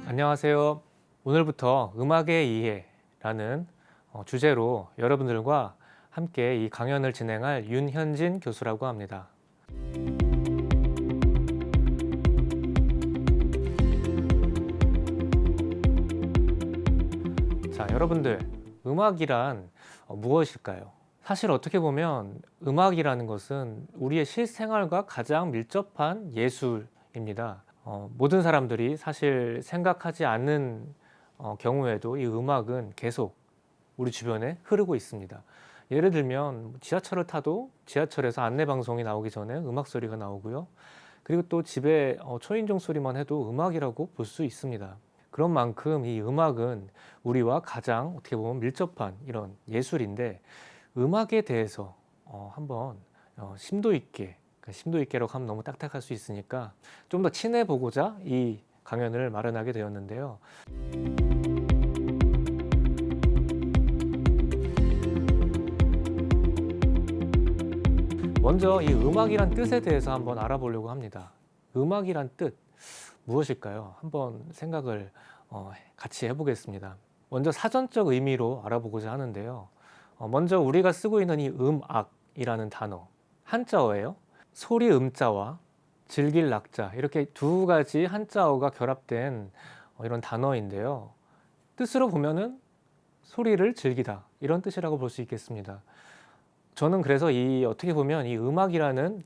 안녕하세요. 오늘부터 음악의 이해라는 주제로 여러분들과 함께 이 강연을 진행할 윤현진 교수라고 합니다. 자, 여러분들, 음악이란 무엇일까요? 사실 어떻게 보면 음악이라는 것은 우리의 실생활과 가장 밀접한 예술입니다. 모든 사람들이 사실 생각하지 않는 경우에도 이 음악은 계속 우리 주변에 흐르고 있습니다. 예를 들면 지하철을 타도 지하철에서 안내방송이 나오기 전에 음악 소리가 나오고요. 그리고 또 집에 초인종 소리만 해도 음악이라고 볼 수 있습니다. 그런 만큼 이 음악은 우리와 가장 어떻게 보면 밀접한 이런 예술인데, 음악에 대해서 한번 심도 있게, 심도 있게라고 하면 너무 딱딱할 수 있으니까 좀 더 친해 보고자 이 강연을 마련하게 되었는데요. 먼저 이 음악이란 뜻에 대해서 한번 알아보려고 합니다. 음악이란 뜻 무엇일까요? 한번 생각을 같이 해보겠습니다. 먼저 사전적 의미로 알아보고자 하는데요. 먼저 우리가 쓰고 있는 이 음악이라는 단어, 한자어예요. 소리 음자와 즐길 낙자, 이렇게 두 가지 한자어가 결합된 이런 단어인데요. 뜻으로 보면은 소리를 즐기다, 이런 뜻이라고 볼 수 있겠습니다. 저는 그래서 이 어떻게 보면 이 음악이라는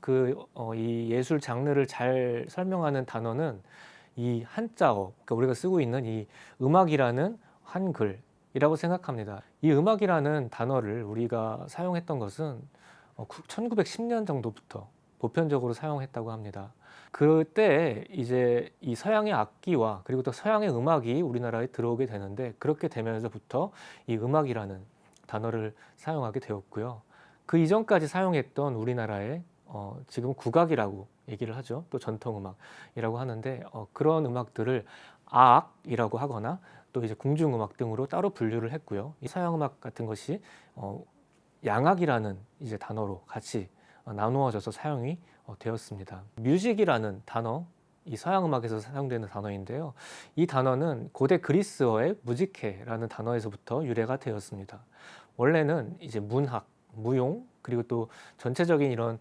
이 예술 장르를 잘 설명하는 단어는 이 한자어, 그러니까 우리가 쓰고 있는 이 음악이라는 한글이라고 생각합니다. 이 음악이라는 단어를 우리가 사용했던 것은 1910년 정도부터 보편적으로 사용했다고 합니다. 그때 이제 이 서양의 악기와 그리고 또 서양의 음악이 우리나라에 들어오게 되는데, 그렇게 되면서부터 이 음악이라는 단어를 사용하게 되었고요. 그 이전까지 사용했던 우리나라의 지금 국악이라고 얘기를 하죠. 또 전통음악이라고 하는데, 그런 음악들을 아악이라고 하거나 또 이제 궁중음악 등으로 따로 분류를 했고요. 이 서양음악 같은 것이 양악이라는 이제 단어로 같이 나누어져서 사용이 되었습니다. 뮤직이라는 단어, 이 서양음악에서 사용되는 단어인데요. 이 단어는 고대 그리스어의 무지케라는 단어에서부터 유래가 되었습니다. 원래는 이제 문학, 무용, 그리고 또 전체적인 이런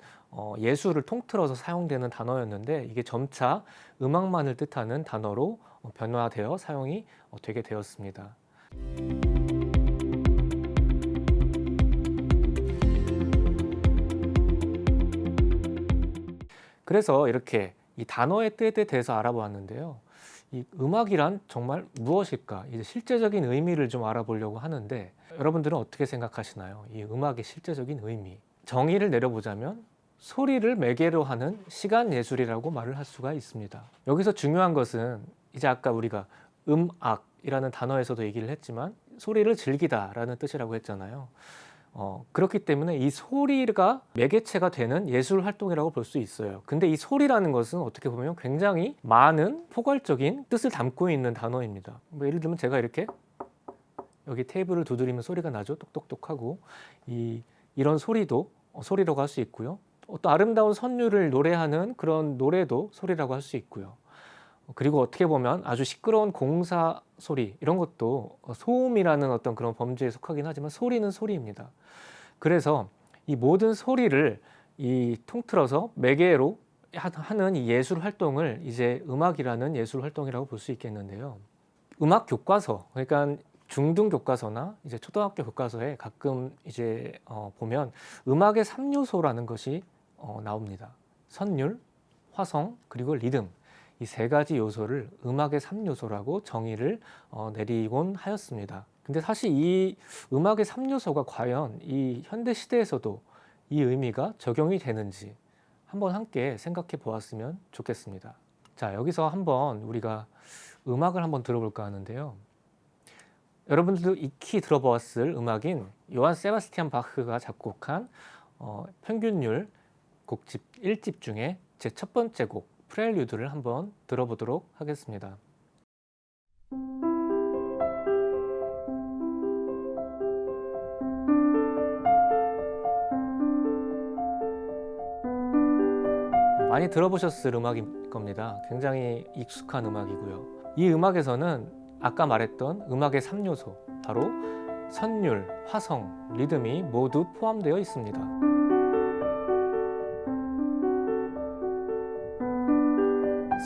예술을 통틀어서 사용되는 단어였는데, 이게 점차 음악만을 뜻하는 단어로 변화되어 사용이 되게 되었습니다. 그래서 이렇게 이 단어의 뜻에 대해서 알아보았는데요. 이 음악이란 정말 무엇일까? 이제 실제적인 의미를 좀 알아보려고 하는데, 여러분들은 어떻게 생각하시나요? 이 음악의 실제적인 의미. 정의를 내려보자면 소리를 매개로 하는 시간 예술이라고 말을 할 수가 있습니다. 여기서 중요한 것은 이제 아까 우리가 음악이라는 단어에서도 얘기를 했지만 소리를 즐기다라는 뜻이라고 했잖아요. 그렇기 때문에 이 소리가 매개체가 되는 예술 활동이라고 볼 수 있어요. 근데 이 소리라는 것은 어떻게 보면 굉장히 많은 포괄적인 뜻을 담고 있는 단어입니다. 뭐 예를 들면 제가 이렇게 여기 테이블을 두드리면 소리가 나죠. 똑똑똑하고, 이런 소리도 소리라고 할 수 있고요. 또 아름다운 선율을 노래하는 그런 노래도 소리라고 할 수 있고요. 그리고 어떻게 보면 아주 시끄러운 공사 소리, 이런 것도 소음이라는 어떤 그런 범주에 속하긴 하지만 소리는 소리입니다. 그래서 이 모든 소리를 통틀어서 매개로 하는 이 예술 활동을 이제 음악이라는 예술 활동이라고 볼 수 있겠는데요. 음악 교과서, 그러니까 중등 교과서나 이제 초등학교 교과서에 가끔 이제 보면 음악의 3요소라는 것이 나옵니다. 선율, 화성, 그리고 리듬. 이 세 가지 요소를 음악의 3요소라고 정의를 내리곤 하였습니다. 근데 사실 이 음악의 3요소가 과연 이 현대 시대에서도 이 의미가 적용이 되는지 한번 함께 생각해 보았으면 좋겠습니다. 자, 여기서 한번 우리가 음악을 한번 들어볼까 하는데요. 여러분들도 익히 들어보았을 음악인 요한 세바스티안 바흐가 작곡한 평균율 곡집 1집 중에 제 첫 번째 곡 프렐류드를 한번 들어보도록 하겠습니다. 많이 들어보셨을 음악일 겁니다. 굉장히 익숙한 음악이고요. 이 음악에서는 아까 말했던 음악의 3요소, 바로 선율, 화성, 리듬이 모두 포함되어 있습니다.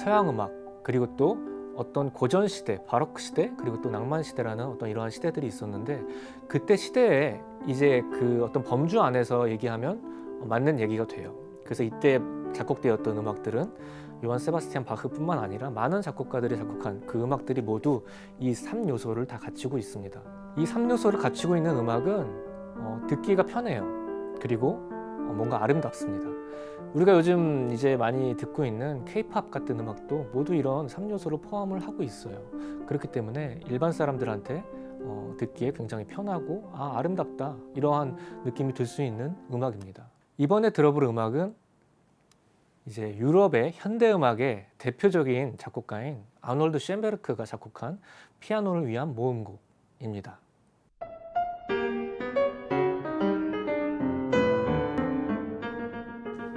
서양 음악, 그리고 또 어떤 고전 시대, 바로크 시대, 그리고 또 낭만 시대라는 어떤 이러한 시대들이 있었는데, 그때 시대에 이제 그 어떤 범주 안에서 얘기하면 맞는 얘기가 돼요. 그래서 이때 작곡되었던 음악들은 요한 세바스티안 바흐뿐만 아니라 많은 작곡가들이 작곡한 그 음악들이 모두 이 3요소를 다 갖추고 있습니다. 이 3요소를 갖추고 있는 음악은 듣기가 편해요. 그리고 뭔가 아름답습니다. 우리가 요즘 이제 많이 듣고 있는 K-팝 같은 음악도 모두 이런 3요소를 포함을 하고 있어요. 그렇기 때문에 일반 사람들한테 듣기에 굉장히 편하고 아름답다, 이러한 느낌이 들 수 있는 음악입니다. 이번에 들어볼 음악은 이제 유럽의 현대음악의 대표적인 작곡가인 아놀드 쇤베르크가 작곡한 피아노를 위한 모음곡입니다.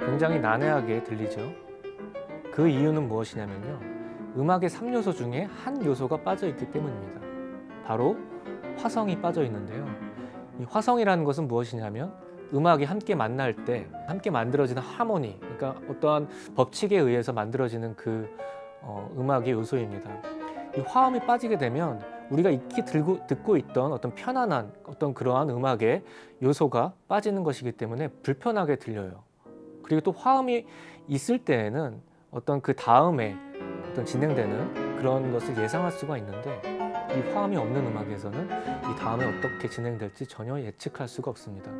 굉장히 난해하게 들리죠. 그 이유는 무엇이냐면요, 음악의 3요소 중에 한 요소가 빠져 있기 때문입니다. 바로 화성이 빠져 있는데요. 이 화성이라는 것은 무엇이냐면 음악이 함께 만날 때 함께 만들어지는 하모니, 그러니까 어떠한 법칙에 의해서 만들어지는 그 음악의 요소입니다. 이 화음이 빠지게 되면 우리가 익히 듣고 있던 어떤 편안한 어떤 그러한 음악의 요소가 빠지는 것이기 때문에 불편하게 들려요. 그리고 또 화음이 있을 때에는 어떤 그 다음에 어떤 진행되는 그런 것을 예상할 수가 있는데, 이 화음이 없는 음악에서는 이 다음에 어떻게 진행될지 전혀 예측할 수가 없습니다.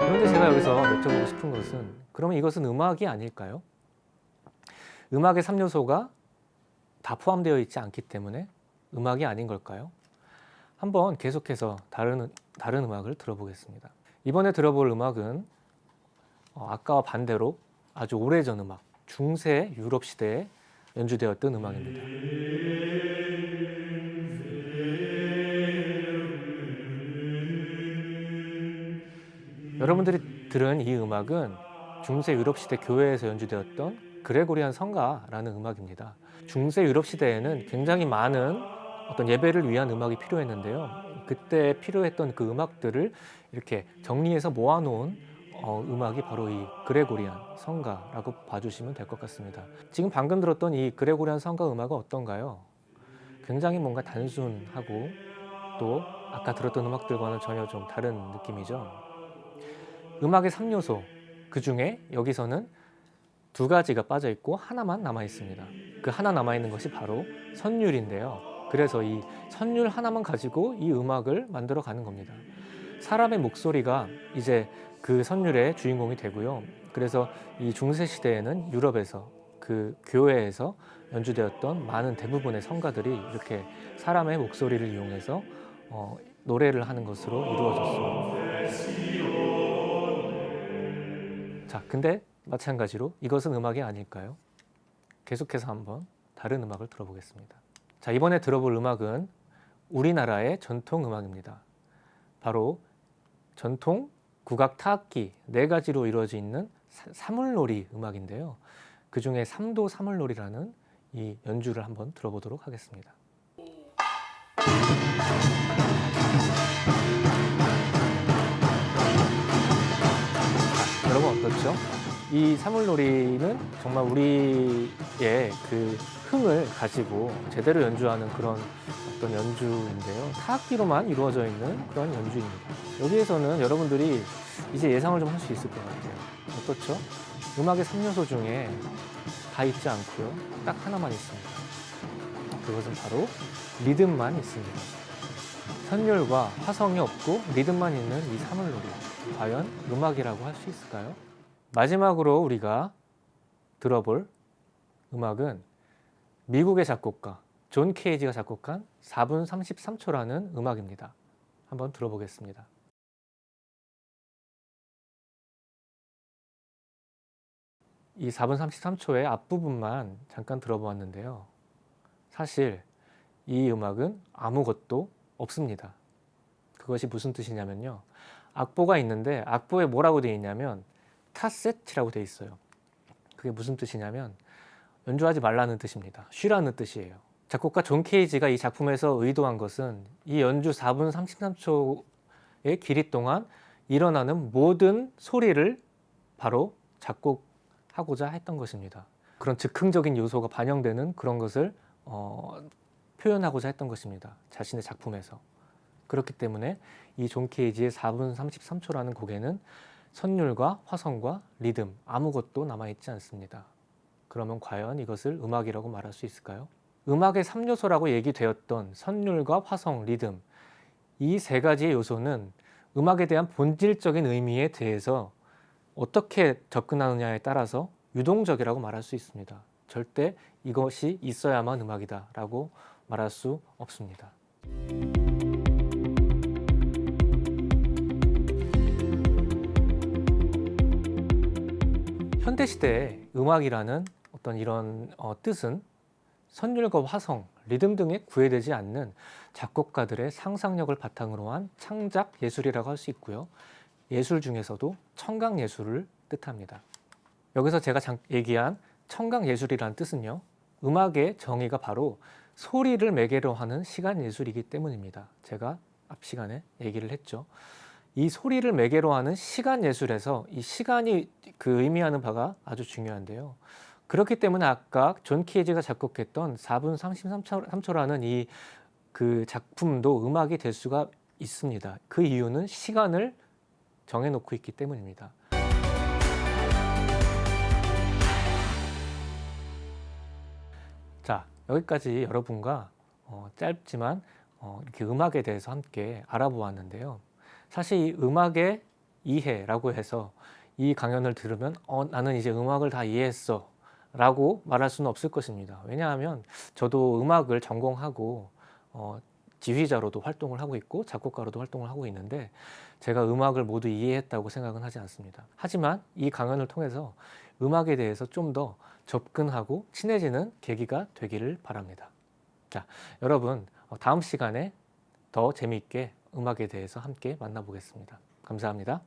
그런데 제가 여기서 여쭤보고 싶은 것은, 그러면 이것은 음악이 아닐까요? 음악의 3요소가 다 포함되어 있지 않기 때문에 음악이 아닌 걸까요? 한번 계속해서 다른 음악을 들어보겠습니다. 이번에 들어볼 음악은 아까와 반대로 아주 오래전 음악, 중세 유럽 시대에 연주되었던 음악입니다. 여러분들이 들은 이 음악은 중세 유럽 시대 교회에서 연주되었던 그레고리안 성가라는 음악입니다. 중세 유럽 시대에는 굉장히 많은 어떤 예배를 위한 음악이 필요했는데요. 그때 필요했던 그 음악들을 이렇게 정리해서 모아놓은 음악이 바로 이 그레고리안 성가라고 봐주시면 될 것 같습니다. 지금 방금 들었던 이 그레고리안 성가 음악은 어떤가요? 굉장히 뭔가 단순하고 또 아까 들었던 음악들과는 전혀 좀 다른 느낌이죠. 음악의 3요소, 그 중에 여기서는 2가지가 빠져 있고 하나만 남아 있습니다. 그 하나 남아 있는 것이 바로 선율인데요. 그래서 이 선율 하나만 가지고 이 음악을 만들어 가는 겁니다. 사람의 목소리가 이제 그 선율의 주인공이 되고요. 그래서 이 중세 시대에는 유럽에서 그 교회에서 연주되었던 많은 대부분의 성가들이 이렇게 사람의 목소리를 이용해서 노래를 하는 것으로 이루어졌습니다. 자, 근데 마찬가지로 이것은 음악이 아닐까요? 계속해서 한번 다른 음악을 들어보겠습니다. 자, 이번에 들어볼 음악은 우리나라의 전통 음악입니다. 바로 전통 국악 타악기 4가지로 이루어져 있는 사물놀이 음악인데요. 그 중에 삼도 사물놀이라는 이 연주를 한번 들어보도록 하겠습니다. 여러분 어떻죠? 이 사물놀이는 정말 우리의 그 흥을 가지고 제대로 연주하는 그런 어떤 연주인데요. 타악기로만 이루어져 있는 그런 연주입니다. 여기에서는 여러분들이 이제 예상을 좀 할 수 있을 것 같아요. 어떻죠? 음악의 3요소 중에 다 있지 않고요. 딱 하나만 있습니다. 그것은 바로 리듬만 있습니다. 선율과 화성이 없고 리듬만 있는 이 사물놀이. 과연 음악이라고 할 수 있을까요? 마지막으로 우리가 들어볼 음악은 미국의 작곡가 존 케이지가 작곡한 4분 33초라는 음악입니다. 한번 들어보겠습니다. 이 4분 33초의 앞부분만 잠깐 들어보았는데요. 사실 이 음악은 아무것도 없습니다. 그것이 무슨 뜻이냐면요. 악보가 있는데 악보에 뭐라고 되어 있냐면 타셋이라고 돼 있어요. 그게 무슨 뜻이냐면 연주하지 말라는 뜻입니다. 쉬라는 뜻이에요. 작곡가 존 케이지가 이 작품에서 의도한 것은 이 연주 4분 33초의 길이 동안 일어나는 모든 소리를 바로 작곡하고자 했던 것입니다. 그런 즉흥적인 요소가 반영되는 그런 것을 표현하고자 했던 것입니다. 자신의 작품에서. 그렇기 때문에 이 존 케이지의 4분 33초라는 곡에는 선율과 화성과 리듬 아무것도 남아있지 않습니다. 그러면 과연 이것을 음악이라고 말할 수 있을까요? 음악의 3요소라고 얘기되었던 선율과 화성, 리듬 이 세 가지의 요소는 음악에 대한 본질적인 의미에 대해서 어떻게 접근하느냐에 따라서 유동적이라고 말할 수 있습니다. 절대 이것이 있어야만 음악이다 라고 말할 수 없습니다. 현대시대의 음악이라는 어떤 이런 뜻은 선율과 화성, 리듬 등에 구애되지 않는 작곡가들의 상상력을 바탕으로 한 창작 예술이라고 할 수 있고요. 예술 중에서도 청각 예술을 뜻합니다. 여기서 제가 얘기한 청각 예술이라는 뜻은요. 음악의 정의가 바로 소리를 매개로 하는 시간 예술이기 때문입니다. 제가 앞 시간에 얘기를 했죠. 이 소리를 매개로 하는 시간 예술에서 이 시간이 그 의미하는 바가 아주 중요한데요. 그렇기 때문에 아까 존 케이지가 작곡했던 4분 33초라는 이 그 작품도 음악이 될 수가 있습니다. 그 이유는 시간을 정해놓고 있기 때문입니다. 자, 여기까지 여러분과 짧지만 이렇게 음악에 대해서 함께 알아보았는데요. 사실 이 음악의 이해라고 해서 이 강연을 들으면 나는 이제 음악을 다 이해했어 라고 말할 수는 없을 것입니다. 왜냐하면 저도 음악을 전공하고 지휘자로도 활동을 하고 있고 작곡가로도 활동을 하고 있는데 제가 음악을 모두 이해했다고 생각은 하지 않습니다. 하지만 이 강연을 통해서 음악에 대해서 좀 더 접근하고 친해지는 계기가 되기를 바랍니다. 자, 여러분 다음 시간에 더 재미있게 음악에 대해서 함께 만나보겠습니다. 감사합니다.